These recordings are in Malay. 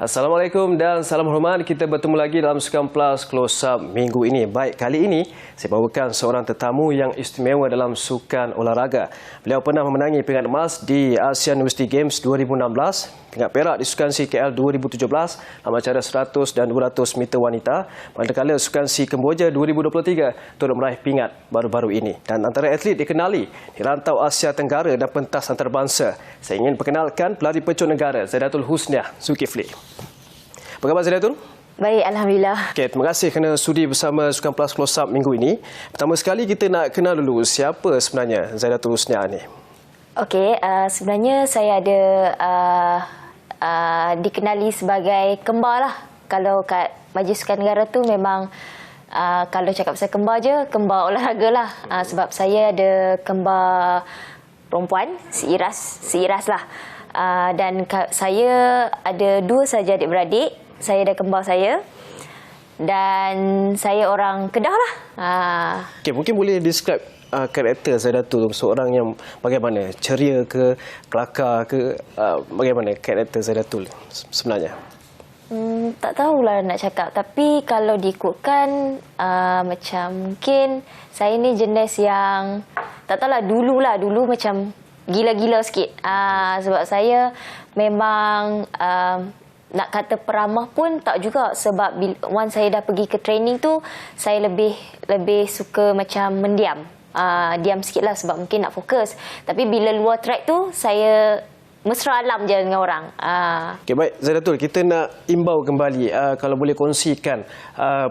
Assalamualaikum dan salam hormat. Kita bertemu lagi dalam Sukan Plus Close Up minggu ini. Baik, kali ini saya bawakan seorang tetamu yang istimewa dalam sukan olahraga. Beliau pernah memenangi peringkat emas di Asian University Games 2016, peringkat perak di Sukan SEA KL 2017 dalam acara 100 dan 200 meter wanita, manakala Sukan SEA Kemboja 2023 turut meraih pingat baru-baru ini. Dan antara atlet dikenali di rantau Asia Tenggara dan pentas antarabangsa, saya ingin perkenalkan pelari pecut negara Zaidatul Husniah Zulkifli. Apa khabar Zaidatul? Baik, Alhamdulillah. Okay, terima kasih kerana sudi bersama Sukan Plus Close Up minggu ini. Pertama sekali kita nak kenal dulu siapa sebenarnya Zaidatul Husniah ni. Okey, sebenarnya saya ada dikenali sebagai kembar lah. Kalau kat Majlis Sukan Negara tu memang kalau cakap pasal kembar je, kembar olahraga lah. Sebab saya ada kembar perempuan, seiras lah. Dan saya ada 2 saja adik-beradik. Saya ada kembar saya. Dan saya orang Kedah lah. Okay, mungkin boleh describe karakter Zaidatul, seorang yang bagaimana? Ceria ke, kelakar ke? Bagaimana karakter Zaidatul sebenarnya? Tak tahulah nak cakap. Tapi kalau diikutkan, macam mungkin saya ni jenis yang, tak tahulah, dulu macam gila-gila sikit. Sebab saya memang nak kata peramah pun tak juga. Sebab once saya dah pergi ke training tu, saya lebih suka macam mendiam. Diam sikit lah sebab mungkin nak fokus. Tapi bila luar track tu, saya mesra alam je dengan orang. Okay, baik Zaidatul, kita nak imbau kembali, kalau boleh kongsikan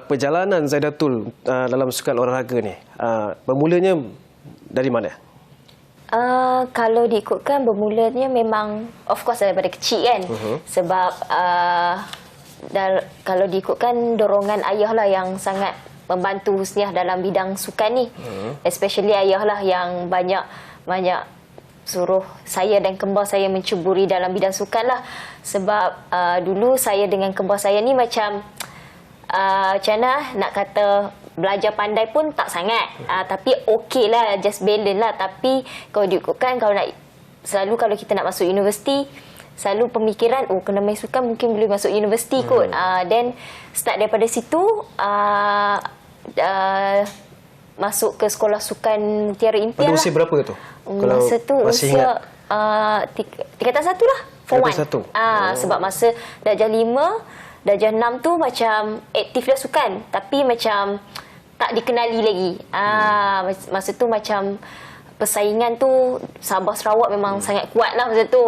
perjalanan Zaidatul dalam sukan olahraga ni. Bermulanya dari mana? Kalau diikutkan bermulanya memang of course daripada kecil kan. Sebab kalau diikutkan dorongan ayah lah yang sangat membantu Husniah dalam bidang sukan ni. Especially ayah lah yang banyak suruh saya dan kembar saya mencuburi dalam bidang sukan lah. Sebab dulu saya dengan kembar saya ni macam macam mana nak kata, belajar pandai pun tak sangat. Tapi okey lah, just balance lah. Tapi kalau diikutkan, selalu kalau kita nak masuk universiti, selalu pemikiran, kena main sukan mungkin boleh masuk universiti kot. Then start daripada situ, masuk ke sekolah sukan Mutiara Impian. Pada usia berapa tu? Masa tu usia tingkatan 1 lah, form 1. Sebab masa darjah 5, darjah 6 tu macam aktif lah sukan, tapi macam tak dikenali lagi. Masa tu macam persaingan tu Sabah Sarawak memang sangat kuat lah masa tu.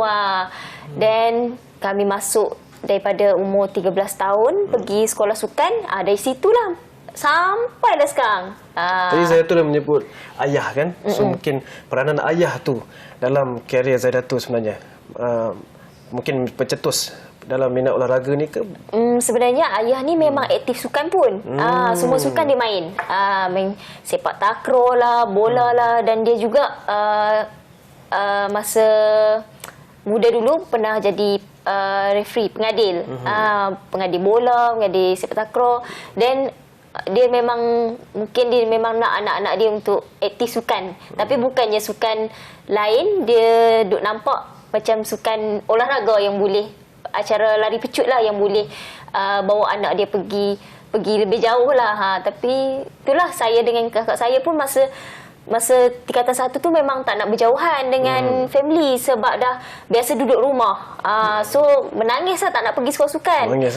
Then kami masuk daripada umur 13 tahun pergi sekolah sukan. Dari situlah sampailah sekarang. Tadi Zaidatul dah menyebut ayah kan? So mungkin peranan ayah tu dalam karier Zaidatul sebenarnya, mungkin pencetus dalam minat olahraga ni ke? Sebenarnya ayah ni memang aktif sukan pun. Semua sukan dia main. Main sepak takraw lah, bola lah. Dan dia juga masa muda dulu pernah jadi referee, pengadil. Pengadil bola, pengadil sepak takraw. Dan dia memang, mungkin dia memang nak anak-anak dia untuk aktif sukan. Tapi bukannya sukan lain, dia duk nampak macam sukan olahraga yang boleh, acara lari pecut lah yang boleh bawa anak dia pergi lebih jauh lah. Tapi itulah, saya dengan kakak saya pun masa tingkatan 1 tu memang tak nak berjauhan dengan family. Sebab dah biasa duduk rumah. So menangis lah, tak nak pergi sekolah sukan. Menangis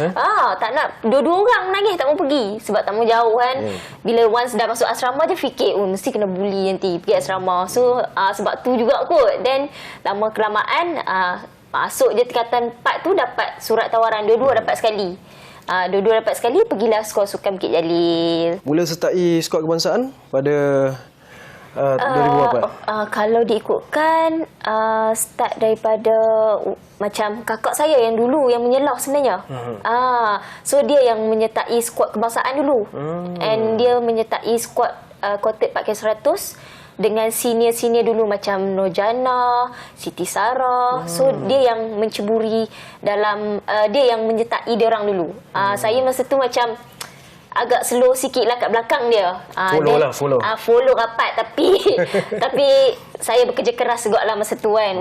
tak nak, dua-dua orang menangis tak mau pergi. Sebab tak mau jauh kan. Bila once dah masuk asrama je fikir, mesti kena bully nanti pergi asrama. So sebab tu juga kot. Then lama kelamaan masuk je tingkatan 4 tu dapat surat tawaran. Dua-dua dapat sekali. Pergilah sekolah sukan Bukit Jalil. Mula sertai skuad kebangsaan pada 2000 apa? Kalau diikutkan, start daripada macam kakak saya yang dulu yang menyelah sebenarnya. So dia yang menyertai skuad kebangsaan dulu. And dia menyertai skuad quartet 4x100 dengan senior-senior dulu macam Nurjana, Siti Sarah. So dia yang menceburi dalam, dia yang menyertai dia orang dulu. Saya masa tu macam agak slow sikit lah kat belakang dia. Follow rapat tapi tapi saya bekerja keras juga lah masa tu kan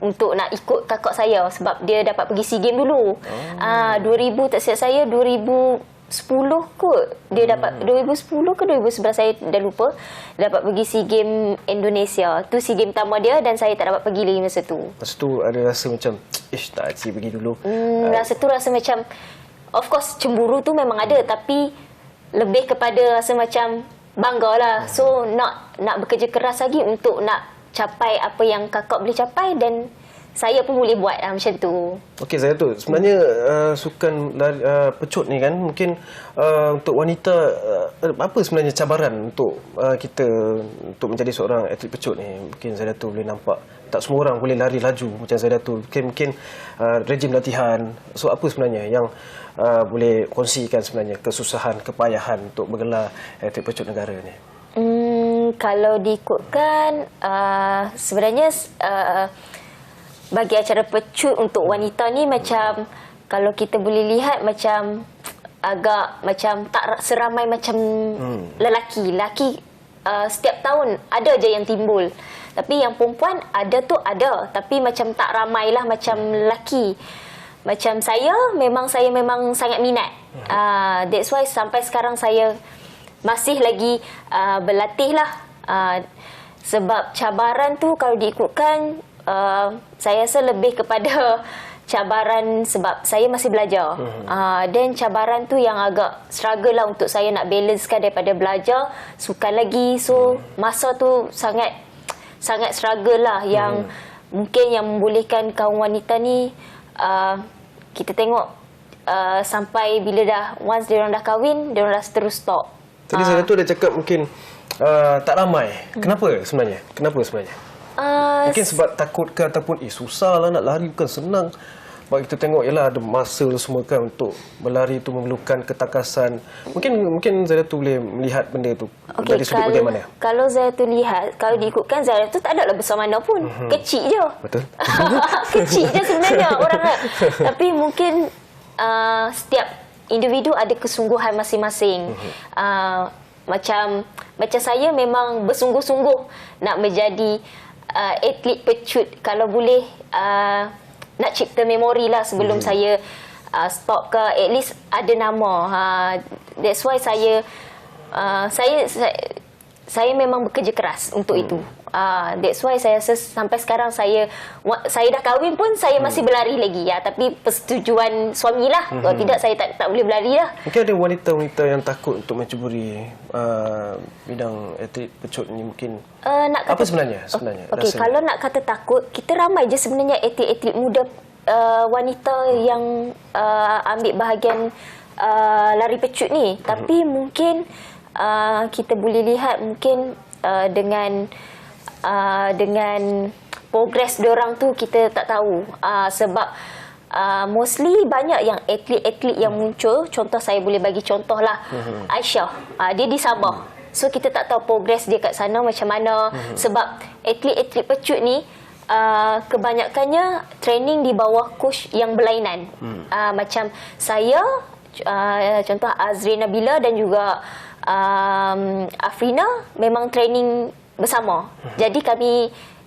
untuk nak ikut kakak saya sebab dia dapat pergi SEA Games dulu. 2000 tak silap saya 2010 kot. Dia dapat 2010 ke 2011 saya dah lupa. Dia dapat pergi SEA Games Indonesia. Tu SEA Games pertama dia dan saya tak dapat pergi lagi masa tu. Masa tu ada rasa macam tak cik pergi dulu. Rasa tu rasa macam of course cemburu tu memang ada tapi lebih kepada rasa macam bangga lah. So nak bekerja keras lagi untuk nak capai apa yang kakak boleh capai dan saya pun boleh buat macam tu. Okey, saya tu sebenarnya sukan pecut ni kan mungkin untuk wanita apa sebenarnya cabaran untuk kita untuk menjadi seorang atlet pecut ni. Mungkin saya tu boleh nampak tak semua orang boleh lari laju macam saya tu. Mungkin rejim latihan. So apa sebenarnya yang boleh kongsikan sebenarnya kesusahan, kepayahan untuk bergelar atlet pecut negara ni? Kalau diikutkan sebenarnya bagi acara pecut untuk wanita ni macam kalau kita boleh lihat macam agak macam tak seramai macam lelaki. Lelaki setiap tahun ada je yang timbul. Tapi yang perempuan ada tu ada tapi macam tak ramai lah macam lelaki. Macam saya memang sangat minat. That's why sampai sekarang saya masih lagi berlatih lah. Sebab cabaran tu kalau diikutkan saya rasa lebih kepada cabaran sebab saya masih belajar. Dan cabaran tu yang agak struggle lah untuk saya nak balancekan daripada belajar, sukan lagi. So masa tu sangat struggle lah yang mungkin yang membolehkan kaum wanita ni kita tengok sampai bila dah once dia orang dah kahwin, dia orang dah terus stop. Tadi saya tu dah cakap mungkin tak ramai. Kenapa sebenarnya? Mungkin sebab takut ke ataupun susah lah nak lari bukan senang. Sebab kita tengok ialah ada masa semua kan untuk berlari tu memerlukan ketakasan. Mungkin Zahra tu boleh melihat benda tu dari sudut bagaimana? Kalau Zahra tu lihat, kalau diikutkan Zahra tu tak adalah besar mana pun. Kecil je. Betul. Kecil je sebenarnya orang kan. Tapi mungkin setiap individu ada kesungguhan masing-masing. Macam saya memang bersungguh-sungguh nak menjadi atlet pecut. Kalau boleh nak cipta memori lah sebelum saya stop ke, at least ada nama. That's why saya memang bekerja keras untuk itu. That's why saya sampai sekarang saya dah kahwin pun saya masih berlari lagi ya, tapi persetujuan suami lah. Kalau tidak saya tak boleh berlari lah. Mungkin ada wanita-wanita yang takut untuk mencuburi bidang atlet pecut ni mungkin. Apa sebenarnya? Okey, kalau nak kata takut, kita ramai je sebenarnya atlet-atlet muda wanita yang ambil bahagian lari pecut ni. Tapi mungkin kita boleh lihat mungkin dengan progres diorang tu kita tak tahu. Sebab mostly banyak yang atlet-atlet yang muncul. Contoh saya boleh bagi contoh lah. Aisyah, dia di Sabah. So kita tak tahu progres dia kat sana macam mana. Sebab atlet-atlet pecut ni kebanyakannya training di bawah coach yang berlainan. Macam saya, contoh Azrin Nabila dan juga Afrina memang training bersama. Jadi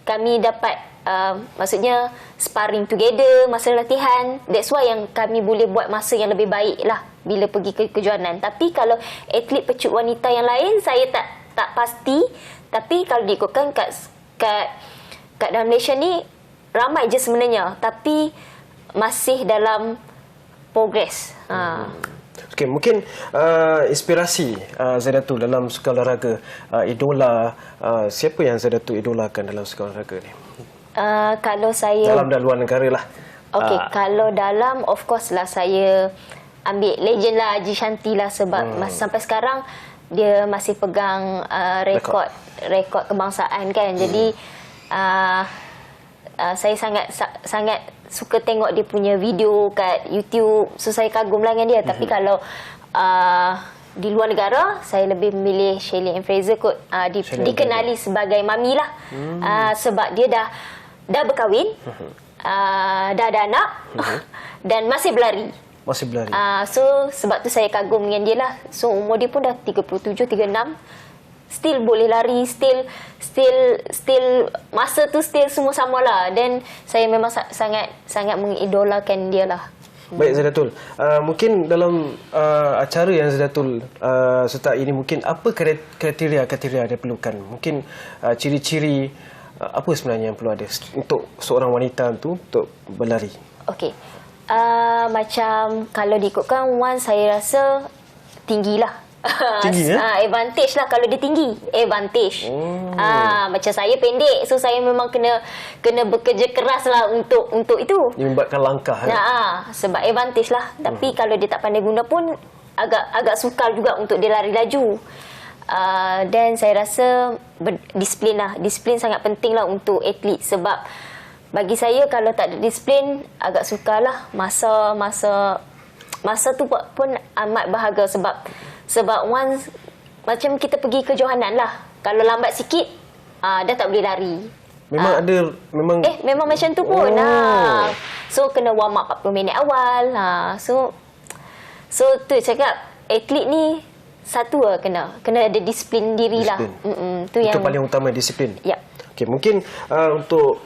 kami dapat maksudnya sparring together masa latihan. That's why yang kami boleh buat masa yang lebih baik lah bila pergi ke kejuaraan. Tapi kalau atlet pecut wanita yang lain saya tak pasti. Tapi kalau diikutkan kat dalam Malaysia ni ramai je sebenarnya, tapi masih dalam progres. Okey, mungkin inspirasi Zahra tu dalam sukan olahraga, idola, siapa yang Zahra tu idolakan dalam sukan olahraga ni? Kalau saya dalam dan luar negara lah. Okey, kalau dalam of course lah saya ambil legend lah Haji Shanti lah sebab sampai sekarang dia masih pegang rekod kebangsaan kan. Jadi saya sangat suka tengok dia punya video kat YouTube. So saya kagum lah dengan dia. Tapi kalau di luar negara, saya lebih memilih Shelly and Fraser kot. Dikenali sebagai mami lah. Sebab dia dah berkahwin, dah ada anak dan masih berlari. Masih berlari. So sebab tu saya kagum dengan dia lah. So umur dia pun dah 37, 36. Still boleh lari, still masa tu still semua sama lah. Dan saya memang sangat mengidolakan dia lah. Baik Zaidatul, mungkin dalam acara yang Zaidatul sertai ini, mungkin apa kriteria yang diperlukan? Mungkin ciri-ciri apa sebenarnya yang perlu ada untuk seorang wanita tu untuk berlari? Okey, macam kalau diikutkan, saya rasa tinggilah. Tinggi, advantage lah kalau dia tinggi, advantage. Macam saya pendek, so saya memang kena bekerja keras lah untuk itu. Dia membuatkan langkah. Sebab advantage lah. Tapi kalau dia tak pandai guna pun agak sukar juga untuk dia lari laju. Dan saya rasa disiplin lah. Disiplin sangat penting lah untuk atlet. Sebab bagi saya kalau tak ada disiplin agak sukar lah. Masa tu pun amat berharga sebab once macam kita pergi ke Johanan lah. Kalau lambat sikit dah tak boleh lari. Memang macam tu pun. So kena warm up 40 minit awal. So tu cakap atlet ni satu lah kena ada disiplin diri lah. Itu yang paling utama, disiplin. Ya. Okay, mungkin untuk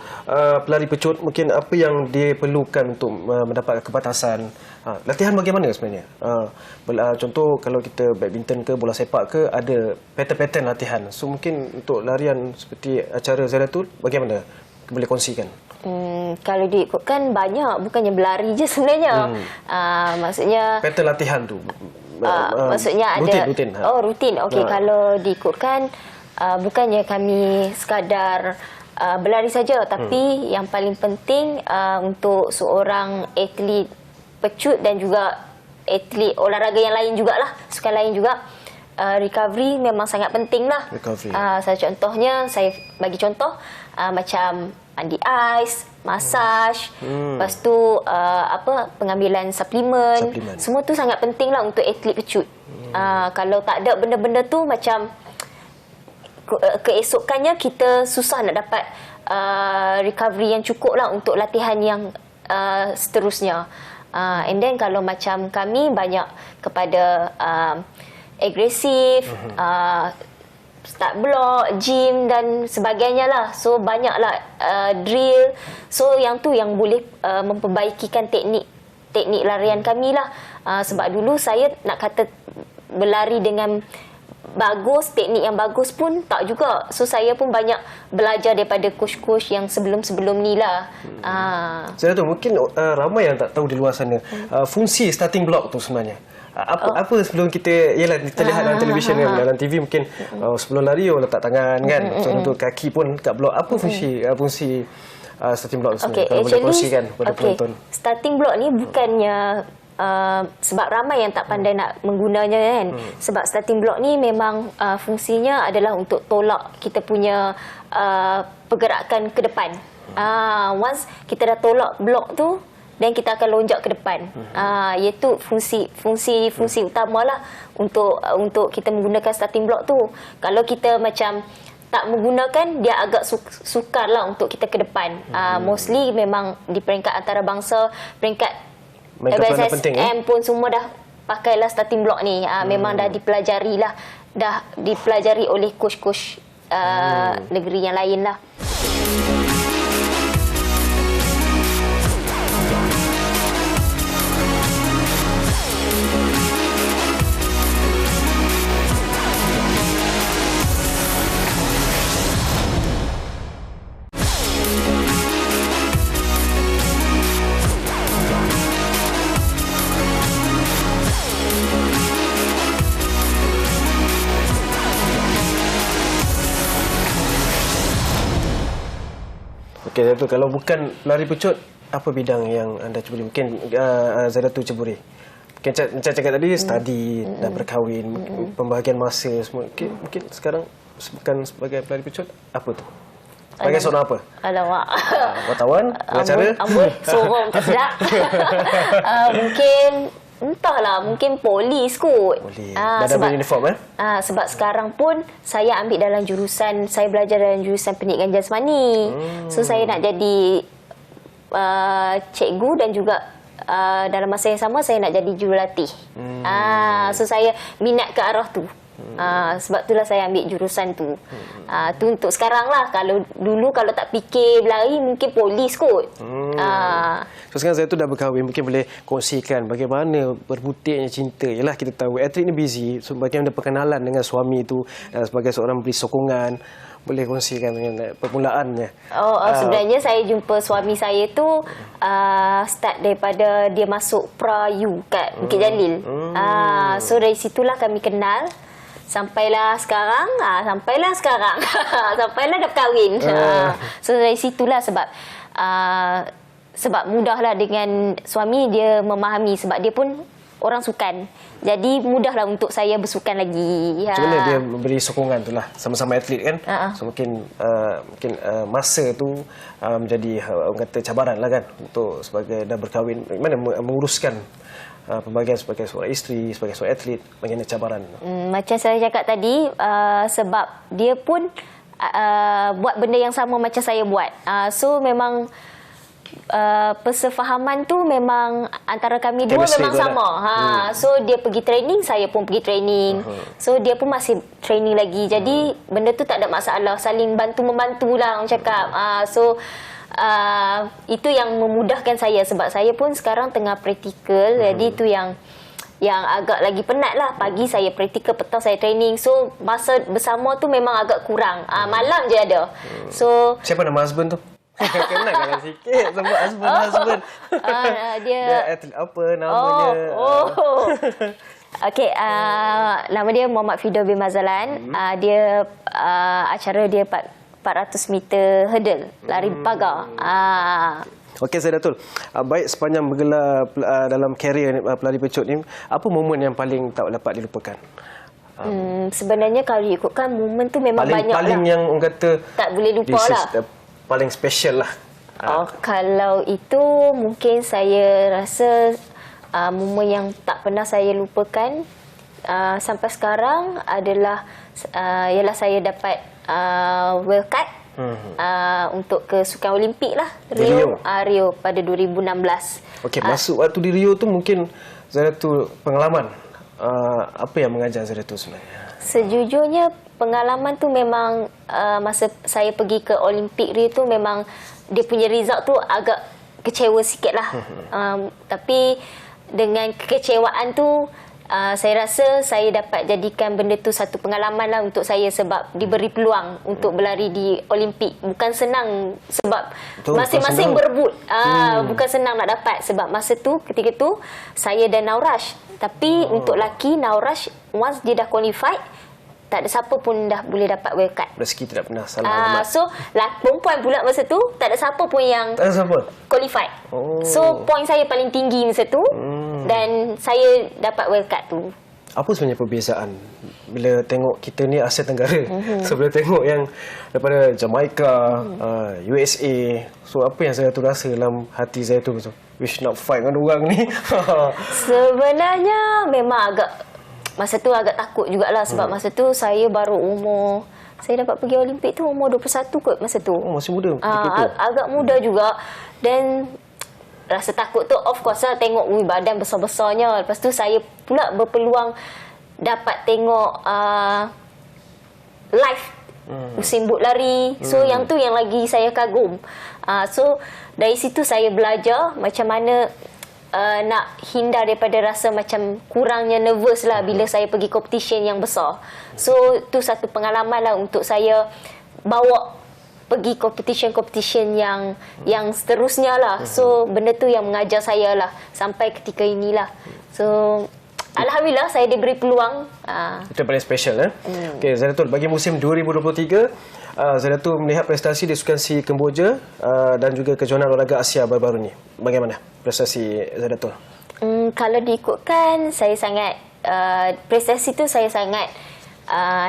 pelari pecut, mungkin apa yang dia perlukan untuk mendapatkan kebatasan? Latihan bagaimana sebenarnya? Contoh kalau kita badminton ke bola sepak ke, ada pattern-pattern latihan. So mungkin untuk larian seperti acara Zaidatul, bagaimana? Boleh kongsikan? Kalau diikutkan banyak, bukannya berlari je sebenarnya. Maksudnya pattern latihan tu. Maksudnya ada rutin. Rutin. Okey, kalau diikutkan bukannya kami sekadar berlari saja, tapi yang paling penting untuk seorang atlet pecut dan juga atlet olahraga yang lain jugalah, sukan lain juga, recovery memang sangat penting lah. Saya bagi contoh macam mandi ais, massage, lepas tu pengambilan suplemen. Semua tu sangat penting lah untuk atlet pecut. Kalau tak ada benda-benda tu, macam keesokannya kita susah nak dapat recovery yang cukup lah untuk latihan yang seterusnya. And then kalau macam kami banyak kepada agresif, start block, gym dan sebagainya lah. So banyaklah drill. So yang tu yang boleh memperbaikikan teknik larian kami lah. Sebab dulu saya nak kata berlari dengan bagus, teknik yang bagus pun tak juga. So saya pun banyak belajar daripada coach-coach yang sebelum-sebelum ni lah. Saya tahu mungkin ramai yang tak tahu di luar sana fungsi starting block tu sebenarnya. Apa sebelum kita lihat dalam televisyen kan, dalam TV mungkin sebelum lari letak tangan kan, untuk kaki pun kat blok. Apa fungsi starting block tu sebenarnya? Kalau boleh kongsikan kepada penonton. Starting block ni bukannya sebab ramai yang tak pandai nak menggunanya kan. Sebab starting block ni memang fungsinya adalah untuk tolak kita punya pergerakan ke depan. Once kita dah tolak blok tu, dan kita akan lonjak ke depan. Iaitu fungsi utamalah untuk kita menggunakan starting block tu. Kalau kita macam tak menggunakan, dia agak sukar lah untuk kita ke depan. Mostly memang di peringkat antarabangsa, peringkat SSM pun semua dah pakailah starting block ni. Memang dah dipelajari oleh coach-coach negeri yang lain lah. Okey, Zaidatul, kalau bukan lari pecut, apa bidang yang anda ceburi? Mungkin Zaidatul ceburi. Macam cakap tadi, study, dah berkahwin, pembahagian masa semua. Mungkin sekarang bukan sebagai pelari pecut, apa tu? Sebagai seorang apa? Alamak. Wartawan, pengacara? Amboi, sorong tak sedap. Mungkin entahlah, mungkin polis kot. Dah beruniform sebab sekarang pun saya ambil dalam jurusan, saya belajar dalam jurusan pendidikan jasmani. So saya nak jadi cikgu dan juga dalam masa yang sama saya nak jadi jurulatih. So saya minat ke arah tu. Sebab itulah saya ambil jurusan tu. Tu untuk sekarang lah. Kalau dulu kalau tak fikir berlari mungkin polis kot. So sekarang saya tu dah berkahwin, mungkin boleh kongsikan bagaimana berbutiknya cinta. Yalah, kita tahu atlet ni busy, so bagaimana perkenalan dengan suami tu sebagai seorang beri sokongan. Boleh kongsikan dengan permulaannya. Sebenarnya saya jumpa suami saya tu start daripada dia masuk pra-U kat Bukit Jalil. So dari situlah kami kenal. Sampailah sekarang. Sampailah dah kahwin. So dari situlah sebab mudahlah dengan suami, dia memahami sebab dia pun orang sukan. Jadi mudahlah untuk saya bersukan lagi. Macam mana dia memberi sokongan tu lah, sama-sama atlet kan. So mungkin masa tu menjadi orang kata cabaran lah kan untuk sebagai dah berkahwin. Mana menguruskan pembagian sebagai seorang isteri, sebagai seorang atlet, bagaimana cabaran? Macam saya cakap tadi, sebab dia pun buat benda yang sama macam saya buat. So memang persefahaman tu memang antara kami dua Chemistry memang sama. So dia pergi training, saya pun pergi training. So dia pun masih training lagi. Jadi benda tu tak ada masalah, saling bantu-membantu lah orang cakap. Itu yang memudahkan saya sebab saya pun sekarang tengah praktikal. Jadi itu yang agak lagi penat lah. Pagi saya praktikal, petang saya training. So masa bersama tu memang agak kurang. Malam je ada. So siapa nama husband tu? Kenalkan sikit sebut husband. Dia atlet apa namanya? Okey, nama dia Muhammad Fido bin Mazalan. Dia acara dia 400 meter hurdle, lari pagar. Okey, Zaidatul. Baik sepanjang bergelar dalam karier pelari pecut ni, apa momen yang paling tak dapat dilupakan? Sebenarnya kalau ikutkan momen tu memang banyak lah. Paling yang orang kata tak boleh lupa lah. Paling special lah. Kalau itu mungkin saya rasa momen yang tak pernah saya lupakan sampai sekarang adalah ialah saya dapat World Cup untuk ke Sukan Olimpik lah, Rio pada 2016. Okey, masuk waktu di Rio tu mungkin Zaidatul pengalaman apa yang mengajar Zaidatul sebenarnya? Sejujurnya pengalaman tu memang masa saya pergi ke Olimpik Rio tu memang dia punya result tu agak kecewa sikit lah. Tapi dengan kekecewaan tu saya rasa saya dapat jadikan benda tu satu pengalaman lah untuk saya sebab diberi peluang untuk berlari di Olimpik. Bukan senang sebab masing-masing berebut. Bukan senang nak dapat sebab masa tu ketika tu saya dan Naurash. Tapi untuk laki Naurash once dia dah qualified, tak ada siapa pun dah boleh dapat World Cup. Rezeki tidak pernah salah. So perempuan pula masa tu tak ada siapa pun yang qualified. So point saya paling tinggi masa tu dan saya dapat World Cup tu. Apa sebenarnya perbezaan bila tengok kita ni Asia Tenggara? So bila tengok yang daripada Jamaica, USA, so apa yang saya tu rasa dalam hati saya tu? Wish nak fight dengan orang ni. Sebenarnya memang masa tu agak takut jugalah sebab masa tu saya baru umur, saya dapat pergi Olimpik tu umur 21 kot masa tu. Masih muda. Agak muda juga dan rasa takut tu of course lah tengok badan besar-besarnya. Lepas tu saya pula berpeluang dapat tengok live Usain Bolt lari. So yang tu yang lagi saya kagum. So dari situ saya belajar macam mana nak hindar daripada rasa macam kurangnya nervous lah bila saya pergi competition yang besar. So tu satu pengalaman lah untuk saya bawa pergi competition yang seterusnya lah. So benda tu yang mengajar saya lah sampai ketika inilah. So alhamdulillah saya diberi peluang. Itu paling special. Okey, Zaidatul, bagi musim 2023 Zaidatul melihat prestasi di Sukan SEA Kemboja dan juga kejohanan olahraga Asia baru-baru ni. Bagaimana prestasi Zaidatul? Kalau diikutkan saya sangat prestasi tu saya sangat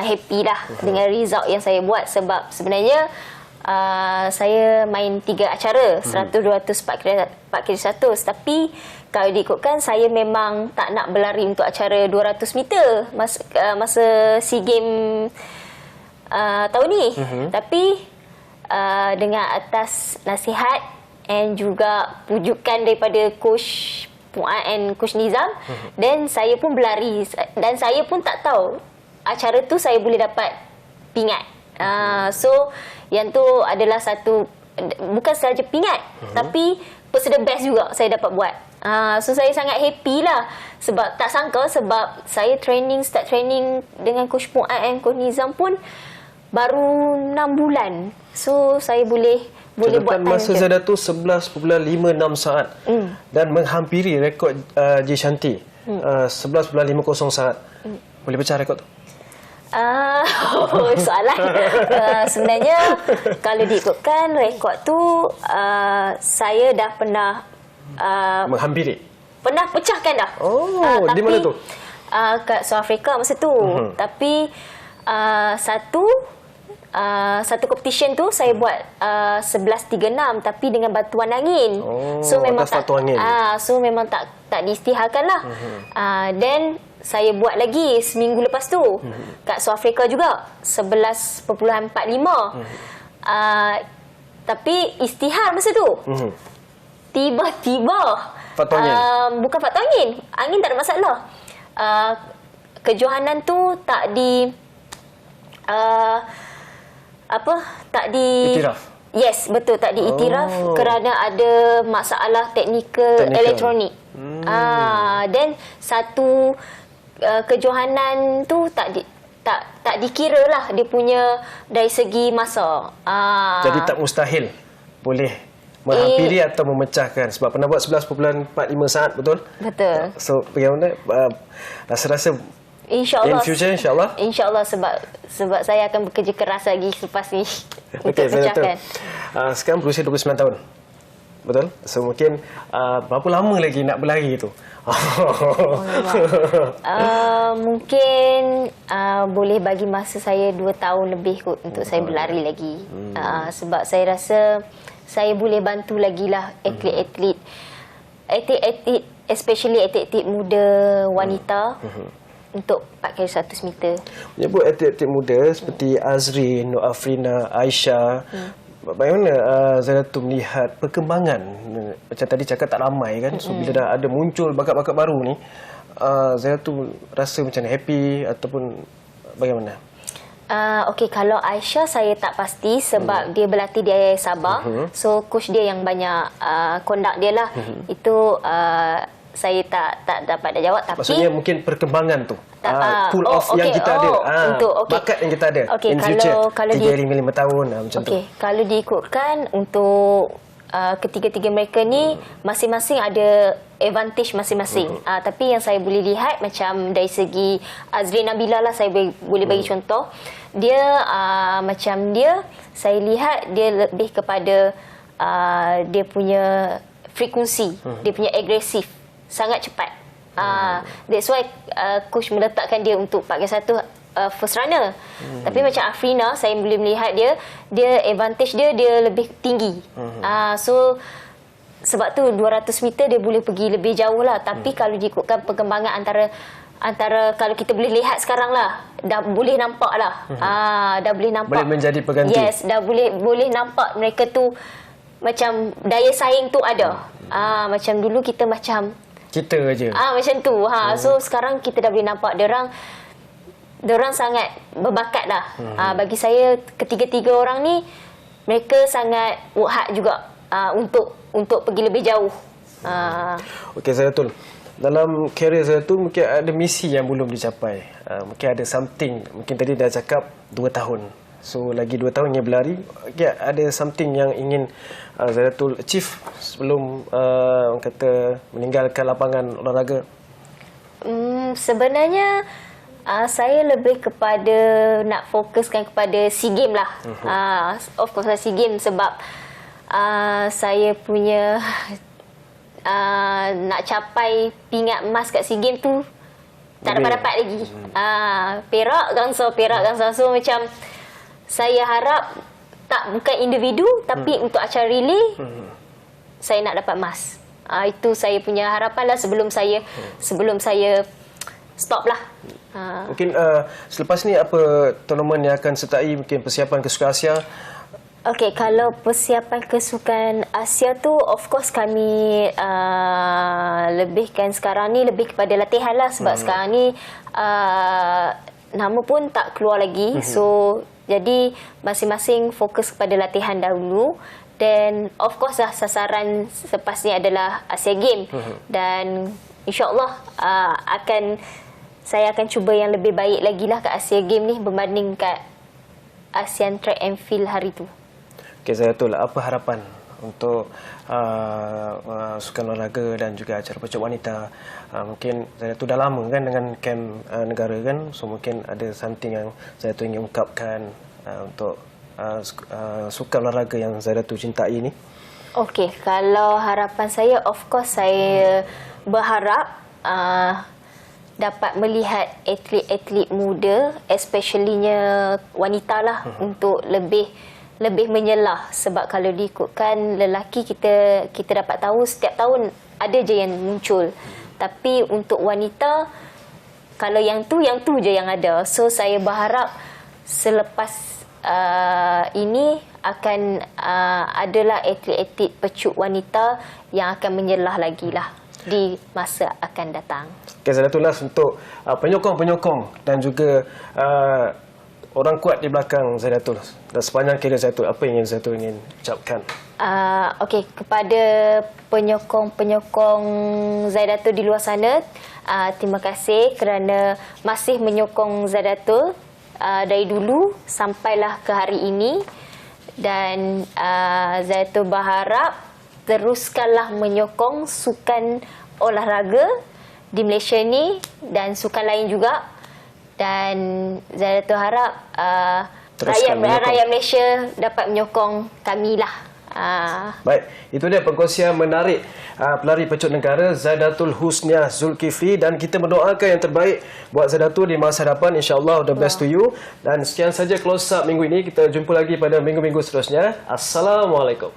happy lah dengan result yang saya buat sebab sebenarnya saya main 3 acara 100, 200, 4x100 tapi kalau diikutkan saya memang tak nak berlari untuk acara 200 meter masa SEA Games tahun ni. Tapi dengan atas nasihat and juga pujukan daripada Coach Puan and Coach Nizam. Dan saya pun berlari dan saya pun tak tahu acara tu saya boleh dapat pingat. So yang tu adalah satu, bukan sahaja pingat tapi peserta best juga saya dapat buat. So saya sangat happy lah, sebab tak sangka, sebab saya start training dengan Coach Puan and Coach Nizam pun baru 6 bulan. So saya boleh buat time masa tu. Zadatul 11.56 saat dan menghampiri rekod J Shanti 11.50 saat. Boleh pecah rekod tu? Soalan. Sebenarnya kalau diikutkan rekod tu, saya dah pernah Menghampiri? pernah pecahkan dah. Di mana tu? Kat South Africa masa tu. Tapi satu competition tu saya buat 11.36 tapi dengan batuan angin. So memang atas batu angin. So memang tak diisytiharkan lah. Then saya buat lagi seminggu lepas tu kat South Africa juga 11.45. Tapi isytihar masa tu. Tiba-tiba faktor angin. Bukan faktor angin. Angin tak ada masalah. Kejohanan tu tak di tak di Iktiraf? Yes, betul, tak diiktiraf kerana ada masalah teknikal elektronik. Dan satu kejohanan tu tak dikira lah dia punya dari segi masa. Jadi tak mustahil boleh menghampiri atau memecahkan, sebab pernah buat 11.45 saat, betul? Betul. So bagaimana rasa-rasa InsyaAllah. in future, insyaAllah? InsyaAllah, sebab saya akan bekerja keras lagi selepas ni untuk pecahkan. Sekarang berusia 29 tahun. Betul? So mungkin berapa lama lagi nak berlari tu? Mungkin boleh bagi masa saya 2 tahun lebih kot untuk saya berlari lagi. Sebab saya rasa saya boleh bantu lagi lah atlet-atlet, especially atlet-atlet muda wanita untuk 4x100 meter. Menyebut atlet-atlet muda seperti Azrin, Nur Afrina, Aisyah, bagaimana Zadatul melihat perkembangan? Macam tadi cakap tak ramai kan, so bila dah ada muncul bakat-bakat baru ni, Zadatul rasa macam happy ataupun bagaimana? Okey, kalau Aisyah saya tak pasti sebab dia berlatih di Sabah. So coach dia yang banyak conduct dia lah. Itu saya tak dapat jawab, tapi maksudnya mungkin perkembangan tu pull off yang kita ada, bakat yang kita ada in future 3-5 tahun macam tu. Kalau diikutkan untuk ketiga-tiga mereka ni masing-masing ada advantage masing-masing. Tapi yang saya boleh lihat macam dari segi Azrin Nabila lah, saya boleh bagi contoh. Dia macam saya lihat dia lebih kepada dia punya frekuensi, dia punya agresif, sangat cepat. That's why coach meletakkan dia untuk 4x1 first runner. Tapi macam Afrina, saya boleh melihat dia advantage dia lebih tinggi. So sebab tu 200 meter dia boleh pergi lebih jauh lah. Tapi kalau diikutkan perkembangan antara kalau kita boleh lihat sekarang lah, dah boleh nampak lah. Dah boleh nampak. Boleh menjadi pengganti. Yes, dah boleh nampak mereka tu macam daya saing tu ada. Macam dulu kita macam kita aja. Macam tu. So sekarang kita dah boleh nampak diorang sangat berbakat lah. Bagi saya ketiga-tiga orang ni mereka sangat work hard juga untuk pergi lebih jauh. Okey Zadatul, dalam karier Zadatul mungkin ada misi yang belum dicapai. Mungkin ada something, mungkin tadi dah cakap 2 tahun. So lagi 2 tahun yang berlari, okay, ada something yang ingin Zadatul achieve sebelum orang kata meninggalkan lapangan olahraga? Sebenarnya saya lebih kepada nak fokuskan kepada SEA Games lah. Of course SEA Games sebab saya punya nak capai pingat emas kat SEA Games tu tak dapat lagi. Perak gangsa. So macam saya harap bukan individu tapi untuk acara relay saya nak dapat emas. Itu saya punya harapan lah sebelum saya stop lah. Mungkin selepas ni apa tournament yang akan sertai, mungkin persiapan ke Sukan Asia Okey, kalau persiapan kesukan Asia tu, of course kami lebihkan sekarang ni lebih kepada latihan lah. Sebab sekarang ni nama pun tak keluar lagi. So, jadi masing-masing fokus kepada latihan dahulu. Dan of course lah sasaran selepas ni adalah Asia Games. Dan insyaAllah saya akan cuba yang lebih baik lagi lah kat Asia Games ni berbanding kat ASEAN Track and Field hari tu. Okey, Zaidatul, apa harapan untuk sukan olahraga dan juga acara pecut wanita? Mungkin Zaidatul dah lama kan dengan kem negara kan, so mungkin ada something yang Zaidatul ingin ungkapkan untuk sukan olahraga yang Zaidatul cintai ni. Okey, kalau harapan saya, of course saya berharap dapat melihat atlet-atlet muda, especially-nya wanita lah, untuk lebih menyelah. Sebab kalau diikutkan lelaki, kita dapat tahu setiap tahun ada je yang muncul. Tapi untuk wanita, kalau yang tu je yang ada. So saya berharap selepas ini akan adalah atlet-atlet pecut wanita yang akan menyelah lagi lah di masa akan datang. Okay, Zaidatul, untuk penyokong-penyokong dan juga orang kuat di belakang Zaidatul dan sepanjang kerjaya Zaidatul, apa yang Zaidatul ingin ucapkan? Okey, kepada penyokong-penyokong Zaidatul di luar sana, terima kasih kerana masih menyokong Zaidatul dari dulu sampailah ke hari ini. Dan Zaidatul berharap teruskanlah menyokong sukan olahraga di Malaysia ni dan sukan lain juga. Dan Zaidatul harap rakyat Malaysia dapat menyokong kami lah. Baik, itu dia perkongsian menarik pelari pecut negara Zaidatul Husniah Zulkifli, dan kita mendoakan yang terbaik buat Zaidatul di masa hadapan. InsyaAllah, the best to you. Dan sekian saja close up minggu ini. Kita jumpa lagi pada minggu-minggu seterusnya. Assalamualaikum.